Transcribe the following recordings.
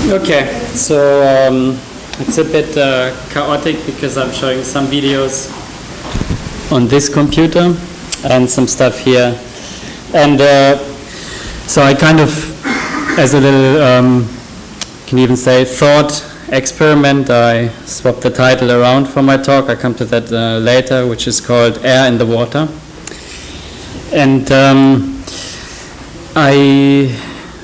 Okay, so it's a bit chaotic because I'm showing some videos on this computer and some stuff here. And so I kind of, as a little, can even say, thought experiment, I swapped the title around for my talk. I come to that later, which is called Air in the Water. And I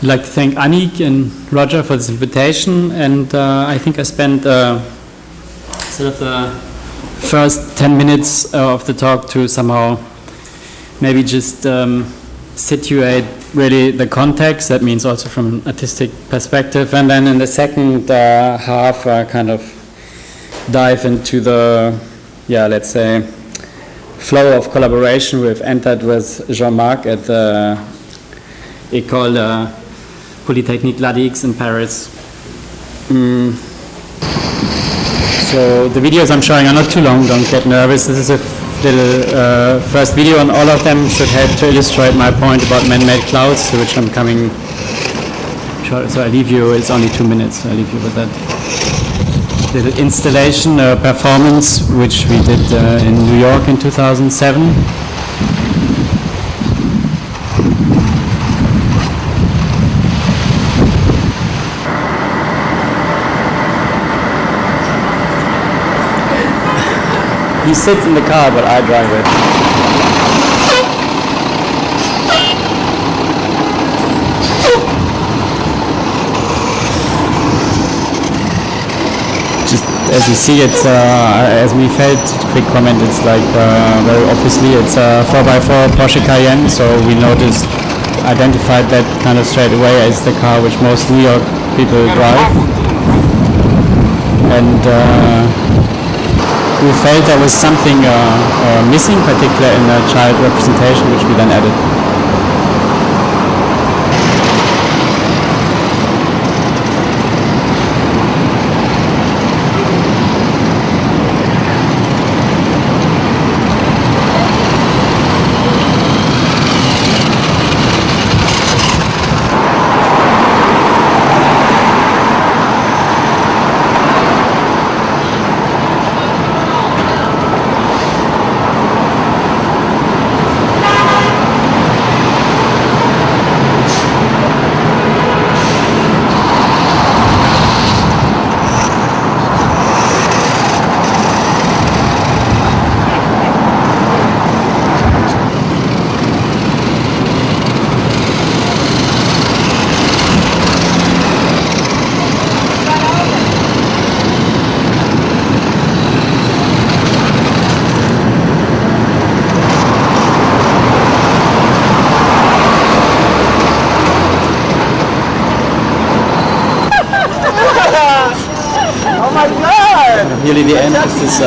like to thank Annick and Roger for this invitation, and I think I spent sort of the first 10 minutes of the talk to somehow maybe just situate really the context. That means also from an artistic perspective, and then in the second half kind of dive into the, let's say, flow of collaboration we've entered with Jean-Marc at the École Polytechnique Ladix in Paris. So the videos I'm showing are not too long, don't get nervous. This is a little first video, and all of them should help to illustrate my point about man-made clouds, to which I'm coming short. So I leave you, it's only 2 minutes, so I leave you with that little installation, performance, which we did in New York in 2007. He sits in the car, but I drive it. Just as you see, it's as we felt. Quick comment. It's like very obviously it's a 4x4 Porsche Cayenne. So we identified that kind of straight away as the car which most New York people drive, and. We felt there was something missing, particularly in the child representation, which we then added. Really the end is this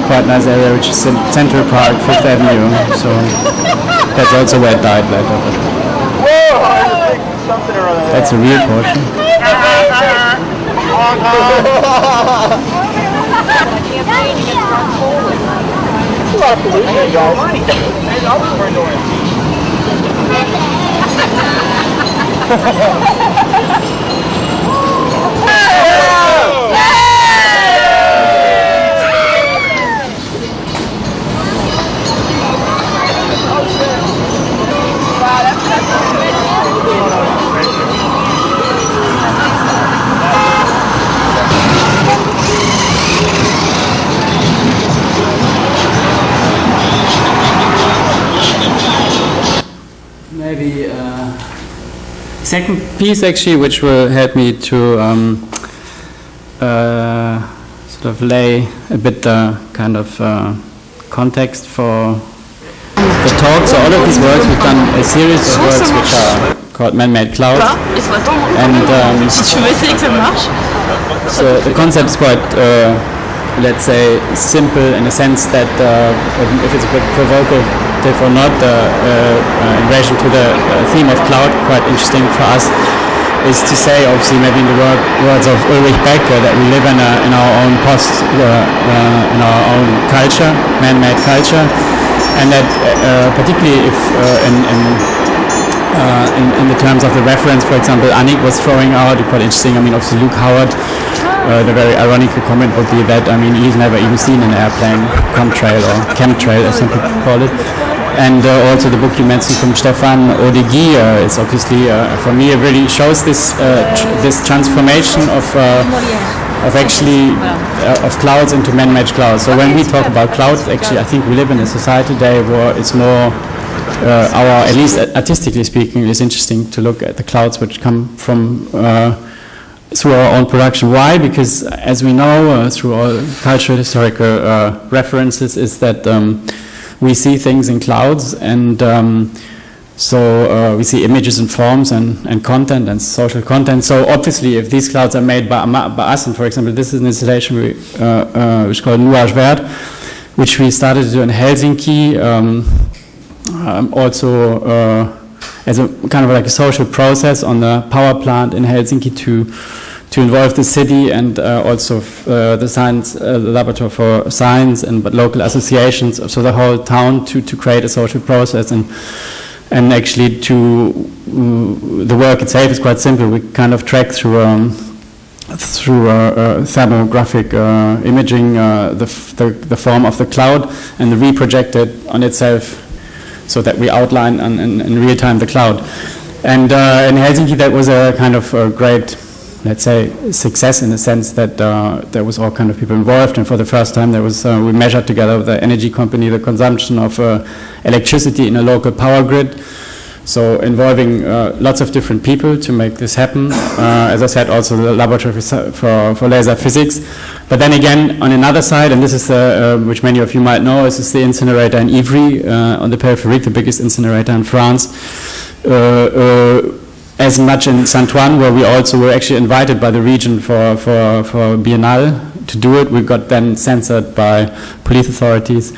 quite nice area, which is in Central Park, 5th Avenue, so that's also where it died later. That's a real Porsche. Maybe second piece actually, which will help me to sort of lay a bit the kind of context for the talk. So all of these works, we've done a series of works which are called man-made clouds. And so the concept is quite, let's say, simple in the sense that if it's a bit provocative or not, in relation to the theme of cloud, quite interesting for us is to say, obviously, maybe in the words of Ulrich Becker, that we live in our own in our own culture, man-made culture, and that particularly if in in the terms of the reference, for example, Annick was throwing out, quite interesting. I mean, obviously Luke Howard, the very ironical comment would be that, I mean, he's never even seen an airplane, contrail or chemtrail, as some people call it. And also the book you mentioned from Stefan Odegi is obviously, for me, it really shows this this transformation of actually of clouds into man-made clouds. So when we talk about clouds, actually, I think we live in a society today where it's more at least artistically speaking, it's interesting to look at the clouds which come from through our own production. Why? Because as we know through all cultural historical references, is that we see things in clouds, and so we see images and forms and content and social content. So obviously, if these clouds are made by us, and for example, this is an installation which is called Nuage Vert, which we started to do in Helsinki. Also as a kind of like a social process on the power plant in Helsinki to involve the city and also the science the laboratory for science and but local associations, so the whole town to create a social process, and actually the work itself is quite simple. We kind of track through thermographic imaging the form of the cloud and reproject it on itself, so that we outline in real time the cloud. And in Helsinki, that was a kind of a great, let's say, success in the sense that there was all kind of people involved, and for the first time there was we measured together with the energy company the consumption of electricity in a local power grid. So involving lots of different people to make this happen. As I said, also the laboratory for laser physics. But then again, on another side, and this is which many of you might know, this is the incinerator in Ivry on the Périphérique, the biggest incinerator in France. As much in Saint-Ouen, where we also were actually invited by the region for Biennale to do it. We got then censored by police authorities,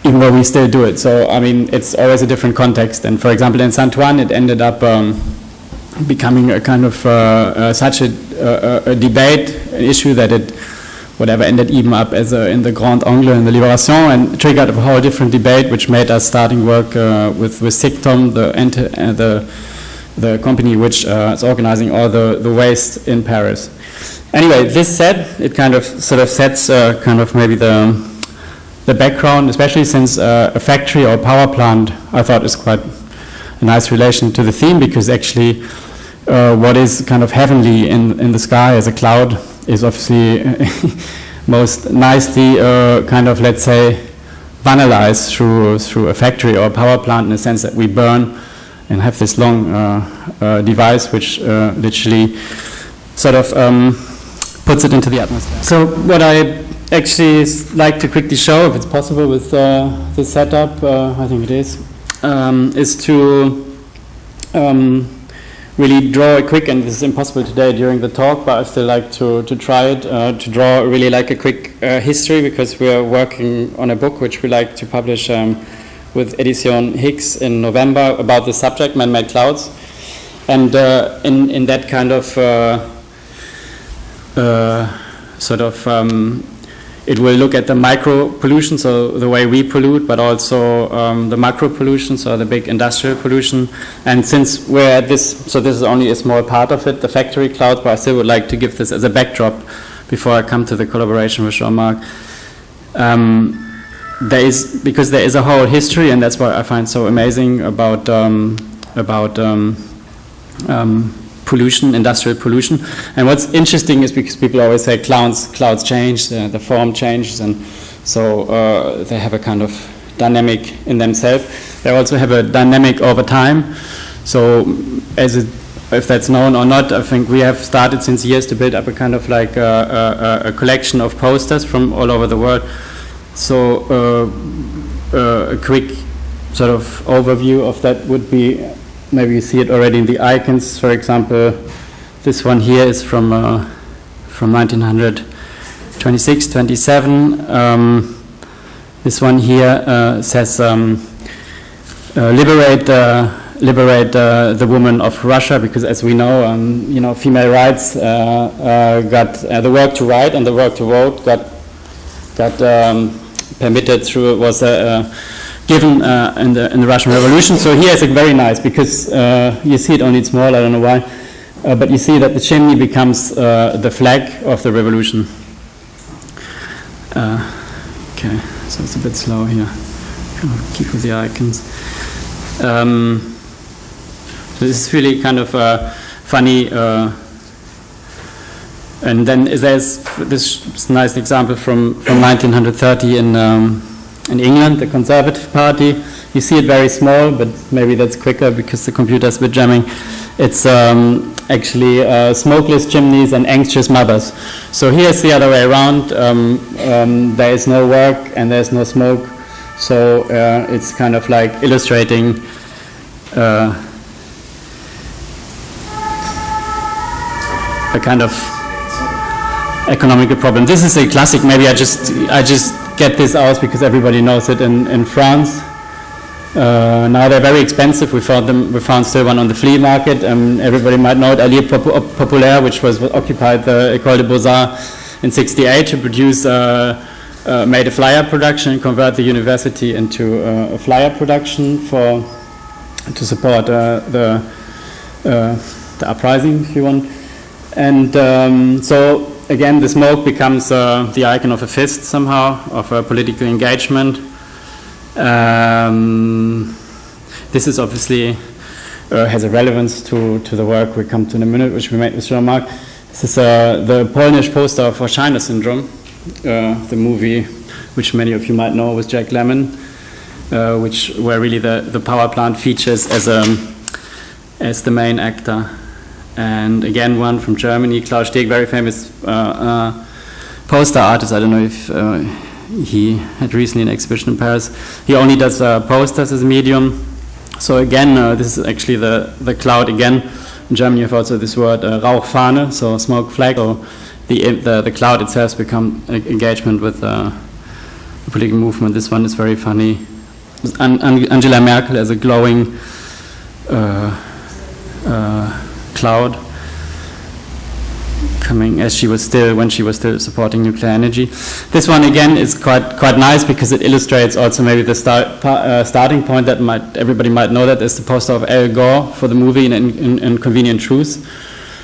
even though we still do it. So, I mean, it's always a different context. And for example, in Saint-Ouen, it ended up becoming a kind of such a debate, an issue that it, whatever, ended even up as in the Grand Angle in the Libération, and triggered a whole different debate, which made us starting work with Sictom, the company which is organizing all the waste in Paris. Anyway, this said, it kind of sort of sets kind of maybe the background, especially since a factory or power plant, I thought is quite a nice relation to the theme, because actually what is kind of heavenly in the sky as a cloud is obviously most nicely kind of, let's say, banalized through a factory or a power plant, in the sense that we burn and have this long device which literally sort of puts it into the atmosphere. So what I actually like to quickly show, if it's possible with this setup, I think it is to really draw a quick, and this is impossible today during the talk, but I still like to try it, to draw really like a quick history, because we are working on a book which we like to publish with Edition Higgs in November about the subject, man-made clouds. And in that kind of sort of it will look at the micro pollution, so the way we pollute, but also the macro pollution, so the big industrial pollution. And since we're at this, so this is only a small part of it, the factory clouds, but I still would like to give this as a backdrop before I come to the collaboration with Jean-Marc. Because there is a whole history, and that's what I find so amazing about pollution, industrial pollution. And what's interesting is because people always say clouds change, the form changes, and so they have a kind of dynamic in themselves. They also have a dynamic over time. So if that's known or not, I think we have started since years to build up a kind of like a collection of posters from all over the world. So a quick sort of overview of that would be, maybe you see it already in the icons. For example, this one here is from 1926, 27. This one here says liberate the woman of Russia, because as we know, female rights got the work to write and the work to vote got permitted through, was given in the Russian Revolution. So here it's very nice because you see it only small, I don't know why, but you see that the chimney becomes the flag of the revolution. Okay, so it's a bit slow here. Keep with the icons. So this is really kind of funny. And then there's this nice example from 1930 in England, the Conservative Party. You see it very small, but maybe that's quicker because the computer's a bit jamming. It's actually smokeless chimneys and anxious mothers. So here's the other way around. There is no work and there's no smoke. So it's kind of like illustrating a kind of economical problem. This is a classic. Maybe I just get this out because everybody knows it in France. Now they're very expensive. We found still one on the flea market. Everybody might know it. Allié Populaire, which was occupied the École des Beaux-Arts in '68 to produce, made a flyer production and convert the university into a flyer production to support the uprising, if you want. And so again, the smoke becomes the icon of a fist somehow, of a political engagement. This is obviously has a relevance to the work we come to in a minute, which we made with Jean-Marc. This is the Polish poster for China Syndrome, the movie which many of you might know with Jack Lemmon, where really the power plant features as the main actor. And again, one from Germany, Klaus Steg, very famous poster artist. I don't know if he had recently an exhibition in Paris. He only does posters as a medium. So again, this is actually the cloud again. In Germany, you have also this word Rauchfahne, so smoke flag. So the cloud itself has become engagement with the political movement. This one is very funny. Angela Merkel as a glowing cloud coming when she was still supporting nuclear energy. This one again is quite nice because it illustrates also maybe the starting point that everybody might know that is the poster of Al Gore for the movie in Convenient Truth.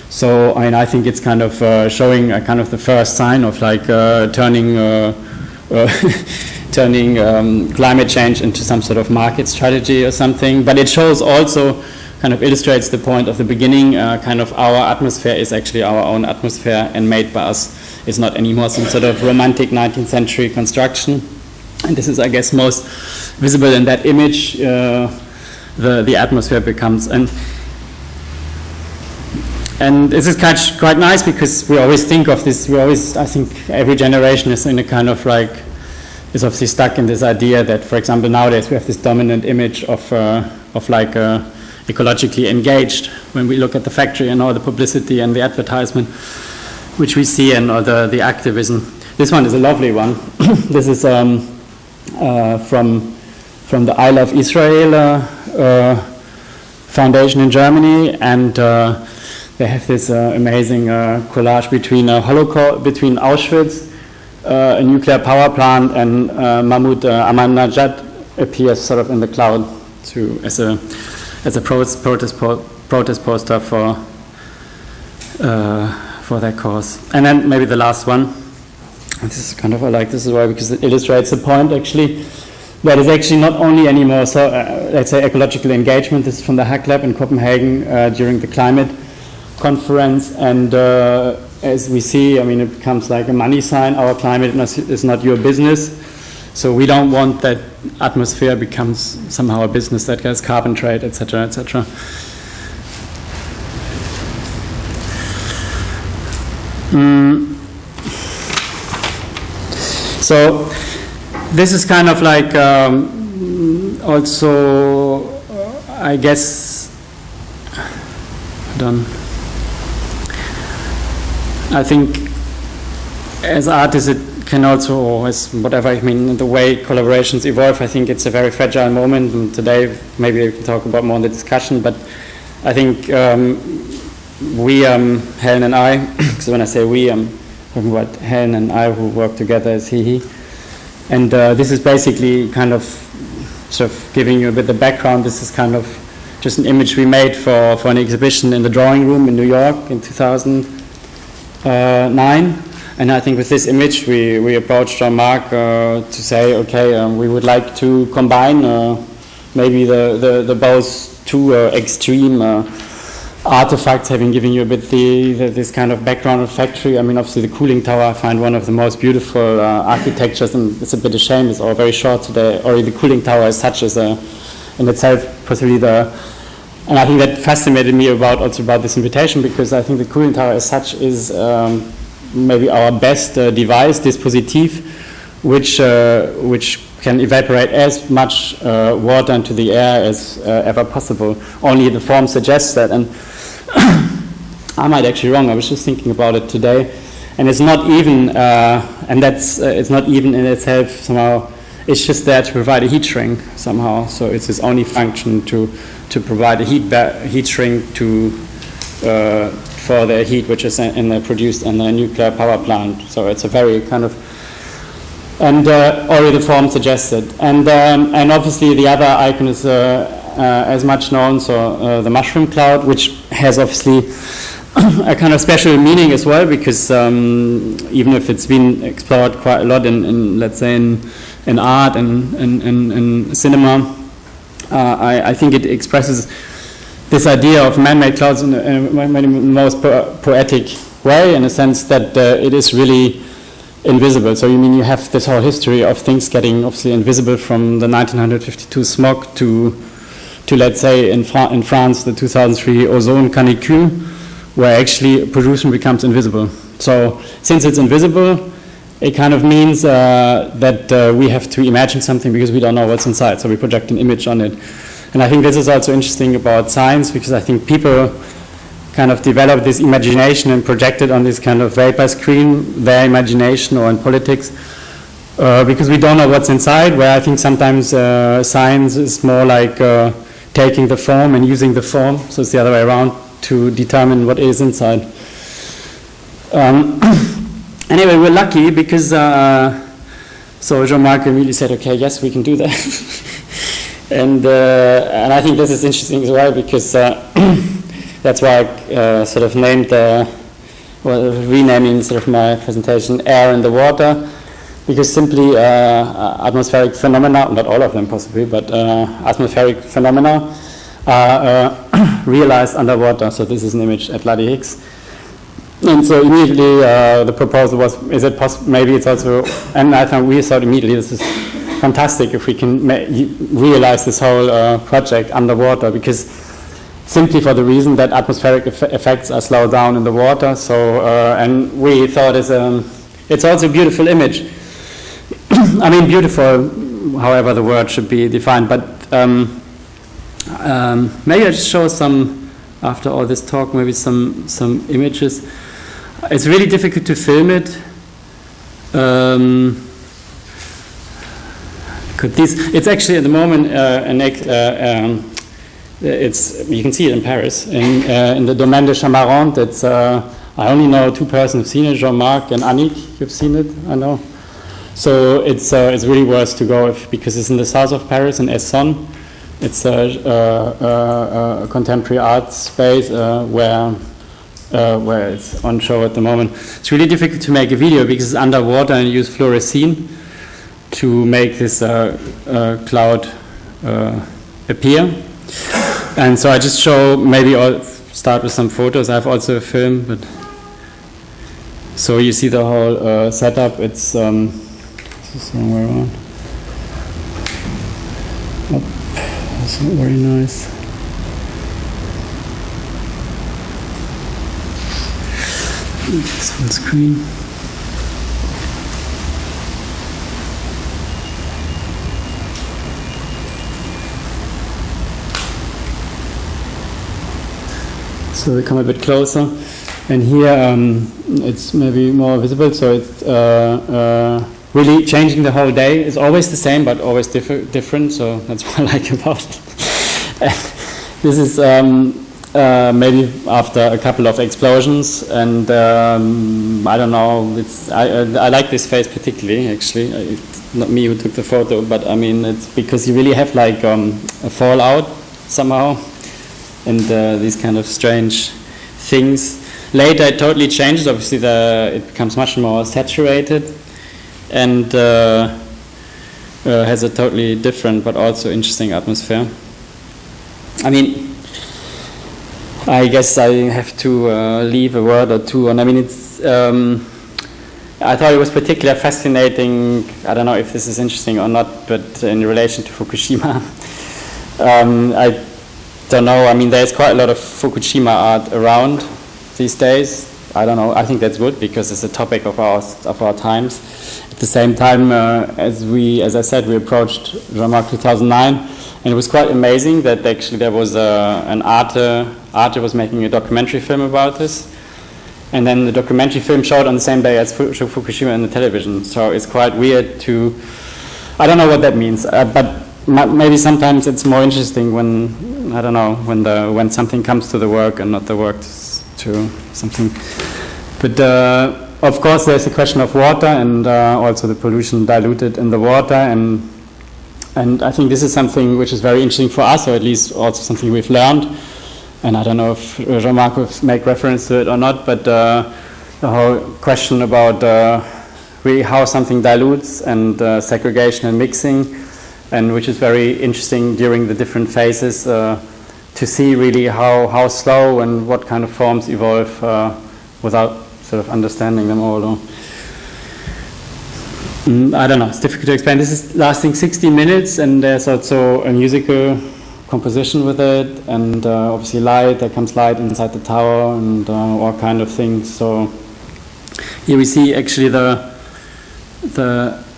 So I think it's kind of showing a kind of the first sign of like turning climate change into some sort of market strategy or something. But it shows also kind of illustrates the point of the beginning, kind of our atmosphere is actually our own atmosphere and made by us. It's not anymore some sort of romantic 19th century construction. And this is, I guess, most visible in that image. The atmosphere becomes, and this is quite nice because we always think of this, I think every generation is in a kind of like, is obviously stuck in this idea that, for example, nowadays we have this dominant image of like ecologically engaged when we look at the factory and all the publicity and the advertisement which we see and all the activism. This one is a lovely one. This is from the I Love Israel foundation in Germany, and they have this amazing collage between between Auschwitz, a nuclear power plant, and Mahmoud Ahmadinejad appears sort of in the cloud as a protest poster for that cause. And then maybe the last one. This is kind of, I like this as well because it illustrates the point actually. That is actually not only anymore, so let's say ecological engagement. This is from the HeHe Lab in Copenhagen during the climate conference. And as we see, I mean, it becomes like a money sign. Our climate is not your business. So we don't want that atmosphere becomes somehow a business that has carbon trade, etc., etc. So this is kind of like also, I guess, I think as artists it can also, or as whatever, I mean, the way collaborations evolve, I think it's a very fragile moment, and today maybe we can talk about more in the discussion, but I think we, Helen and I, because when I say we, I'm talking about Helen and I who work together as HeHe, and this is basically kind of sort of giving you a bit the background, this is kind of just an image we made for an exhibition in the drawing room in New York in 2009. And I think with this image we approached Jean-Marc to say, okay, we would like to combine maybe the both two extreme artifacts, having given you a bit this kind of background of factory. I mean, obviously the cooling tower I find one of the most beautiful architectures, and it's a bit a shame it's all very short today. Already the cooling tower as such is in itself possibly and I think that fascinated me also about this invitation, because I think the cooling tower as such is maybe our best device, dispositif, which can evaporate as much water into the air as ever possible. Only the form suggests that, and I might actually wrong. I was just thinking about it today, and it's not even, it's not even in itself somehow. It's just there to provide a heat shrink somehow. So it's its only function to provide a heat shrink for the heat which is produced in the nuclear power plant. So it's a very kind of, and already the form suggested. And obviously the other icon is as much known, so the mushroom cloud, which has obviously a kind of special meaning as well, because even if it's been explored quite a lot in let's say in art and in cinema, I think it expresses this idea of man-made clouds in a most poetic way, in a sense that it is really invisible. So you mean you have this whole history of things getting obviously invisible, from the 1952 smog to let's say in France the 2003 ozone canicule, where actually pollution becomes invisible. So since it's invisible, it kind of means that we have to imagine something because we don't know what's inside, so we project an image on it. And I think this is also interesting about science, because I think people kind of develop this imagination and project it on this kind of vapor screen, their imagination, or in politics, because we don't know what's inside, where I think sometimes science is more like taking the form and using the form, so it's the other way around, to determine what is inside. Anyway, we're lucky because so Jean-Marc immediately said, okay, yes, we can do that. and I think this is interesting as well, because that's why I sort of named renaming sort of my presentation Air and the Water, because simply atmospheric phenomena, not all of them possibly, but atmospheric phenomena are realized underwater. So this is an image at Bloody Higgs. And so immediately the proposal was, is it possible, maybe it's also, and I thought we thought immediately this is fantastic if we can realize this whole project underwater, because simply for the reason that atmospheric effects are slowed down in the water. So, and we thought it's also a beautiful image. I mean, beautiful, however the word should be defined, but maybe I just show some, after all this talk, maybe some images. It's really difficult to film it. It's actually at the moment it's, you can see it in Paris in the Domaine de Chamarande. It's I only know two persons who've seen it, Jean-Marc and Annick. You've seen it, I know. So it's really worth to go because it's in the south of Paris in Essonne. It's a contemporary art space where it's on show at the moment. It's really difficult to make a video because it's underwater and you use fluorescein to make this cloud appear. And so I just show, maybe I'll start with some photos. I have also a film, but so you see the whole setup. It's this is somewhere around. Oh, that's not very nice. This full screen. So we come a bit closer, and here it's maybe more visible. So it's really changing the whole day. It's always the same, but always different. So that's what I like about it. This is maybe after a couple of explosions, and I don't know. I like this face particularly. Actually, not me who took the photo, but I mean it's because you really have like a fallout somehow, and these kind of strange things. Later it totally changes. Obviously it becomes much more saturated, and has a totally different but also interesting atmosphere. I mean, I guess I have to leave a word or two on. I mean, it's. I thought it was particularly fascinating. I don't know if this is interesting or not, but in relation to Fukushima, I don't know. I mean, there's quite a lot of Fukushima art around these days. I don't know. I think that's good because it's a topic of our times. At the same time, as I said, we approached Jean-Marc 2009, and it was quite amazing that actually there was an Arte was making a documentary film about this, and then the documentary film showed on the same day as Fukushima in the television. So it's quite weird to, I don't know what that means, but maybe sometimes it's more interesting when, I don't know, when something comes to the work and not the work to something. But of course there's a question of water, and also the pollution diluted in the water, and I think this is something which is very interesting for us, or at least also something we've learned. And I don't know if Jean-Marc will make reference to it or not, but the whole question about really how something dilutes, and segregation and mixing, and which is very interesting during the different phases to see really how slow and what kind of forms evolve without sort of understanding them all. I don't know, it's difficult to explain. This is lasting 60 minutes, and there's also a musical composition with it, and obviously light. There comes light inside the tower, and all kind of things. So here we see actually the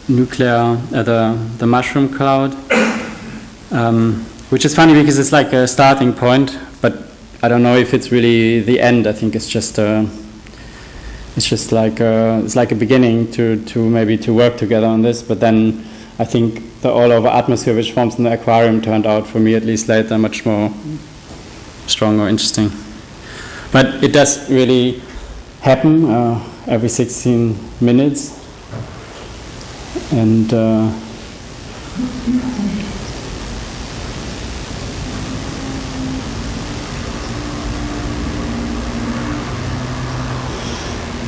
nuclear, the mushroom cloud, which is funny because it's like a starting point, but I don't know if it's really the end. I think it's just like it's like a beginning to maybe to work together on this. But then I think the all-over atmosphere which forms in the aquarium turned out, for me at least later, much more strong or interesting. But it does really happen every 16 minutes. And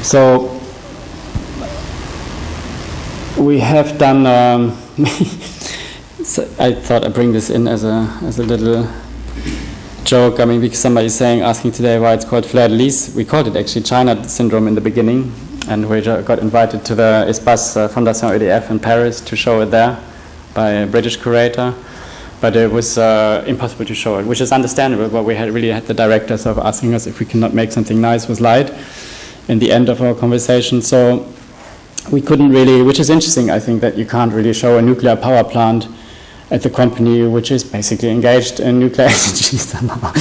so we have done. So I thought I'd bring this in as a little joke. I mean, because somebody's asking today why it's called Fleur de Lys. We called it actually China syndrome in the beginning, and we got invited to the Espace Fondation EDF in Paris to show it there by a British curator. But it was impossible to show it, which is understandable. But we really had the director sort of asking us if we cannot make something nice with light in the end of our conversation. So we couldn't really, which is interesting, I think, that you can't really show a nuclear power plant at the company which is basically engaged in nuclear energy somehow,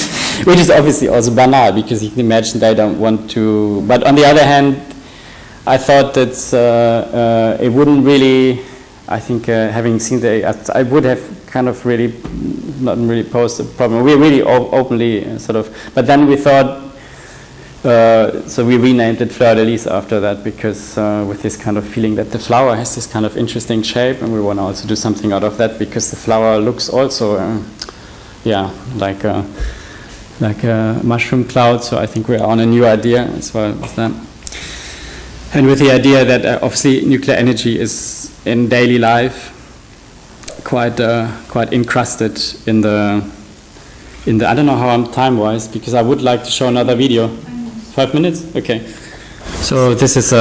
which is obviously also banal, because you can imagine they don't want to. But on the other hand, I thought that it wouldn't really, I think having seen I would have kind of really not really posed a problem. We really openly sort of, but then we thought, so we renamed it Fleur de Lys after that, because with this kind of feeling that the flower has this kind of interesting shape, and we want to also do something out of that, because the flower looks also, like a mushroom cloud. So I think we're on a new idea as well with that. And with the idea that obviously nuclear energy is in daily life quite encrusted in the. I don't know how I'm time-wise, because I would like to show another video. 5 minutes? Okay. So this is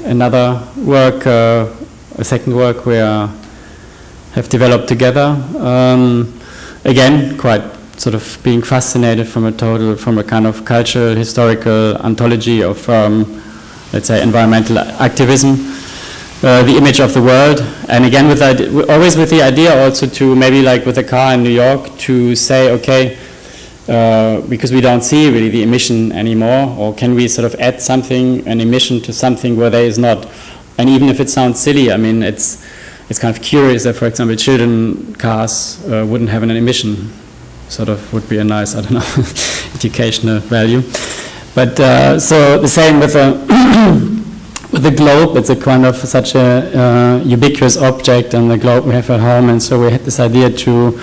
another work, a second work we have developed together. Again, quite sort of being fascinated from a kind of cultural, historical ontology of, let's say, environmental activism. The image of the world, and again always with the idea also to maybe like with a car in New York to say, okay, because we don't see really the emission anymore, or can we sort of add an emission to something where there is not? And even if it sounds silly, I mean, it's kind of curious that, for example, children cars wouldn't have an emission. Sort of would be a nice, I don't know, educational value. But so the same with with the globe, it's a kind of such a ubiquitous object, and the globe we have at home, and so we had this idea to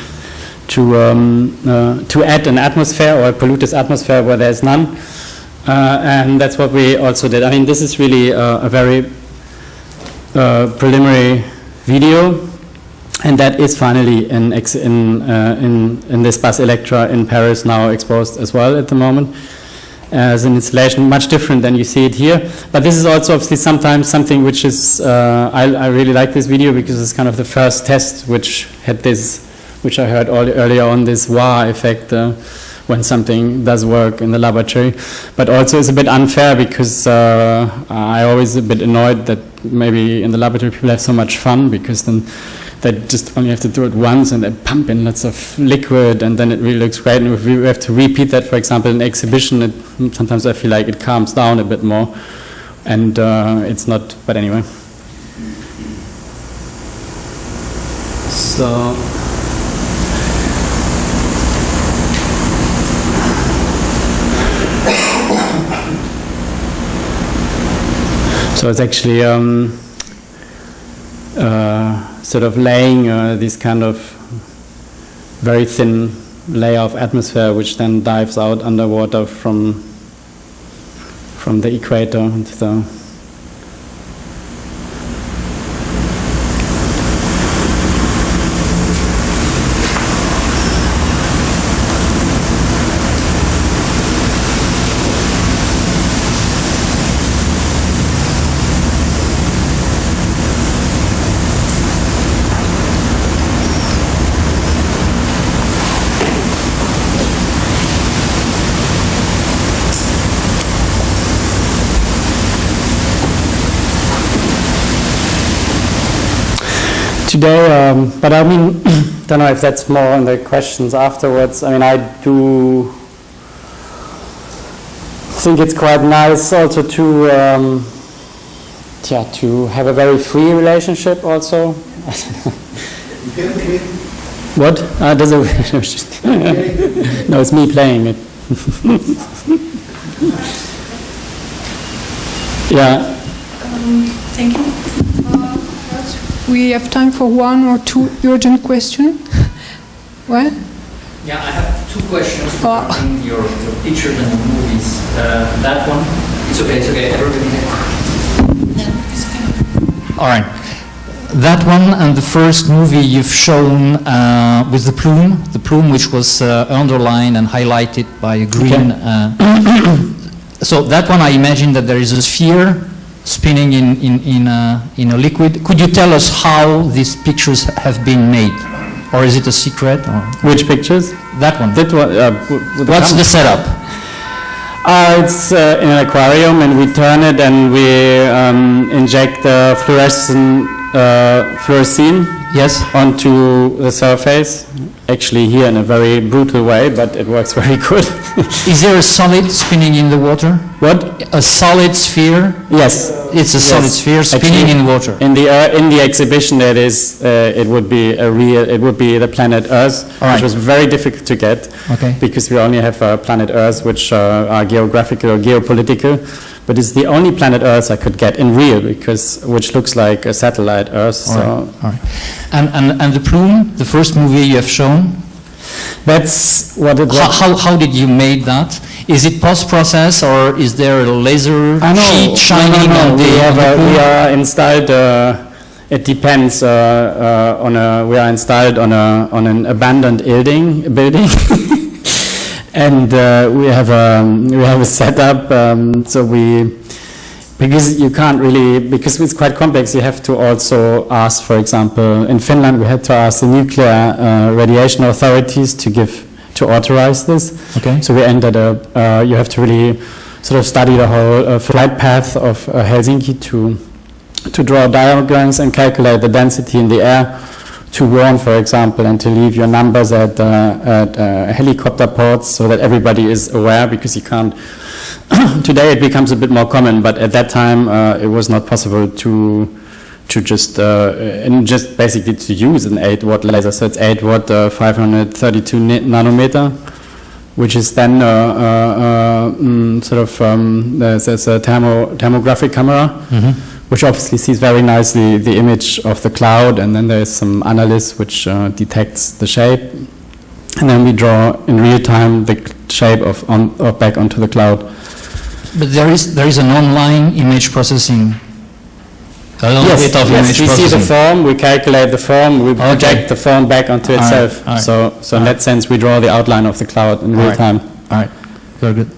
add an atmosphere or pollute this atmosphere where there's none, and that's what we also did. I mean, this is really a very preliminary video, and that is finally in this Bus Electra in Paris now exposed as well at the moment. As an installation, much different than you see it here. But this is also obviously sometimes something which is, I really like this video because it's kind of the first test which had this, which I heard earlier on, this wow effect when something does work in the laboratory. But also it's a bit unfair because I always a bit annoyed that maybe in the laboratory people have so much fun because then they just only have to do it once and they pump in lots of liquid and then it really looks great. And if we have to repeat that, for example, in exhibition, sometimes I feel like it calms down a bit more. And it's not, but anyway. So it's actually sort of laying this kind of very thin layer of atmosphere which then dives out underwater from the equator. So today, but I mean, don't know if that's more on the questions afterwards. I mean, I do think it's quite nice also to have a very free relationship also. What? Does it no, it's me playing it. Yeah. Thank you. We have time for one or two urgent questions. What? Yeah, I have two questions regarding your pictures and your movies. That one, it's okay, everybody. All right. That one and the first movie you've shown with the plume which was underlined and highlighted by a green. Okay. So that one, I imagine that there is a sphere spinning in a liquid. Could you tell us how these pictures have been made? Or is it a secret? Or? Which pictures? That one. What's the setup? It's in an aquarium, and we turn it and we inject the fluorescein onto the surface. Actually here in a very brutal way, but it works very good. Is there a solid spinning in the water? What? A solid sphere? Yes. It's a solid sphere spinning in water. In the exhibition that is, it would be the planet Earth, which was very difficult to get, because we only have planet Earth, which are geographical or geopolitical. But it's the only planet Earth I could get in real, which looks like a satellite Earth. All right. And the plume, the first movie you have shown. That's what it was. How did you make that? Is it post-process or is there a laser sheet shining on the? We are installed. It depends. We are installed on an abandoned building. And we have a setup, because you can't really, because it's quite complex, you have to also ask, for example, in Finland we had to ask the nuclear radiation authorities to authorize this. Okay. So we ended up, you have to really sort of study the whole flight path of Helsinki to draw diagrams and calculate the density in the air to warn, for example, and to leave your numbers at helicopter ports so that everybody is aware, because you can't. Today it becomes a bit more common, but at that time it was not possible to just basically to use an 8-watt laser. So it's 8 watt, 532 nanometer, which is then there's a thermographic camera, which obviously sees very nicely the image of the cloud, and then there's some analysis which detects the shape, and then we draw in real time the shape of back onto the cloud. But there is an online image processing. A little bit of image we processing. see the form, we calculate the form, we project the form back onto itself. All right. So in that sense, we draw the outline of the cloud in real time. All right, very good.